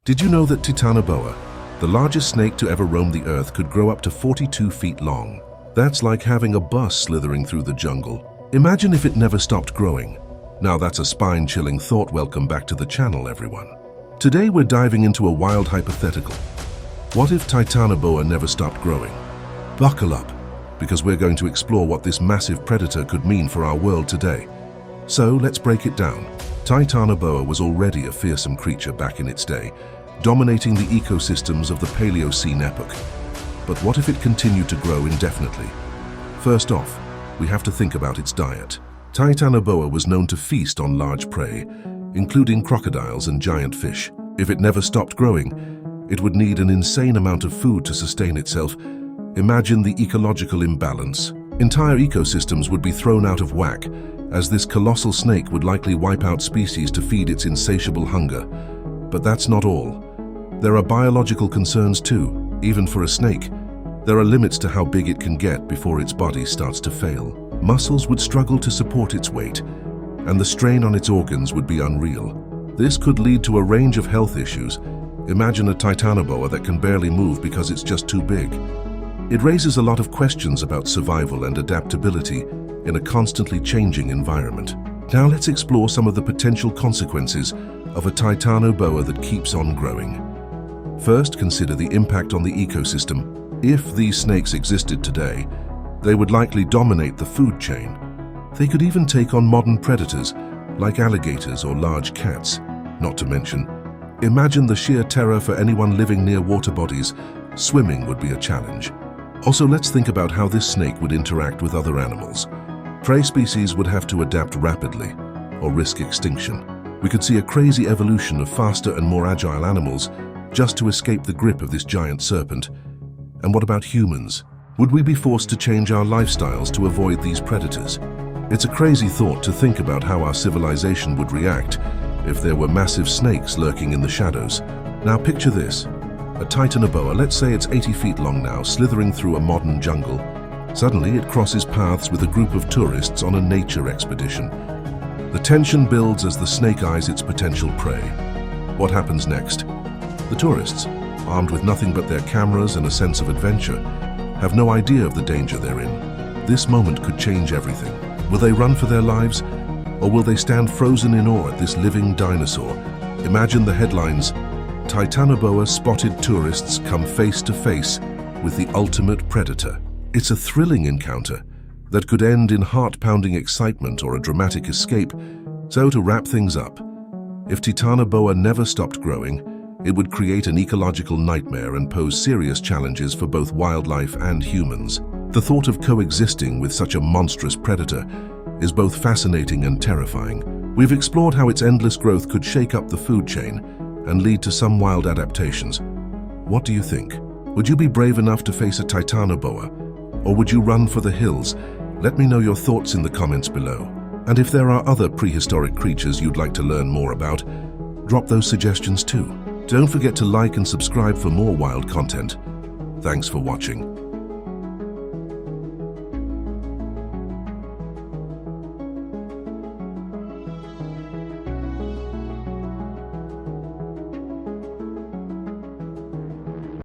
Did you know that Titanoboa, the largest snake to ever roam the earth, could grow up to 42 feet long? That's like having a bus slithering through the jungle. Imagine if it never stopped growing. Now that's a spine-chilling thought. Welcome back to the channel, everyone. Today we're diving into a wild hypothetical. What if Titanoboa never stopped growing? Buckle up, because we're going to explore what this massive predator could mean for our world today. So let's break it down. Titanoboa was already a fearsome creature back in its day, dominating the ecosystems of the Paleocene epoch. But what if it continued to grow indefinitely? First off, we have to think about its diet. Titanoboa was known to feast on large prey, including crocodiles and giant fish. If it never stopped growing, it would need an insane amount of food to sustain itself. Imagine the ecological imbalance. Entire ecosystems would be thrown out of whack, as this colossal snake would likely wipe out species to feed its insatiable hunger. But that's not all. There are biological concerns too. Even for a snake, there are limits to how big it can get before its body starts to fail. Muscles would struggle to support its weight, and the strain on its organs would be unreal. This could lead to a range of health issues. Imagine a Titanoboa that can barely move because it's just too big. It raises a lot of questions about survival and adaptability in a constantly changing environment. Now let's explore some of the potential consequences of a Titanoboa that keeps on growing. First, consider the impact on the ecosystem. If these snakes existed today, they would likely dominate the food chain. They could even take on modern predators like alligators or large cats. Not to mention, imagine the sheer terror for anyone living near water bodies. Swimming would be a challenge. Also, let's think about how this snake would interact with other animals. Prey species would have to adapt rapidly or risk extinction. We could see a crazy evolution of faster and more agile animals just to escape the grip of this giant serpent. And what about humans? Would we be forced to change our lifestyles to avoid these predators? It's a crazy thought to think about how our civilization would react if there were massive snakes lurking in the shadows. Now picture this. A Titanoboa, let's say it's 80 feet long now, slithering through a modern jungle. Suddenly it crosses paths with a group of tourists on a nature expedition. The tension builds as the snake eyes its potential prey. What happens next? The tourists, armed with nothing but their cameras and a sense of adventure, have no idea of the danger they're in. This moment could change everything. Will they run for their lives, or will they stand frozen in awe at this living dinosaur? Imagine the headlines: Titanoboa spotted tourists come face to face with the ultimate predator. It's a thrilling encounter that could end in heart-pounding excitement or a dramatic escape. So to wrap things up, if Titanoboa never stopped growing, it would create an ecological nightmare and pose serious challenges for both wildlife and humans. The thought of coexisting with such a monstrous predator is both fascinating and terrifying. We've explored how its endless growth could shake up the food chain and lead to some wild adaptations. What do you think? Would you be brave enough to face a Titanoboa? Or would you run for the hills? Let me know your thoughts in the comments below. And if there are other prehistoric creatures you'd like to learn more about, drop those suggestions too. Don't forget to like and subscribe for more wild content. Thanks for watching.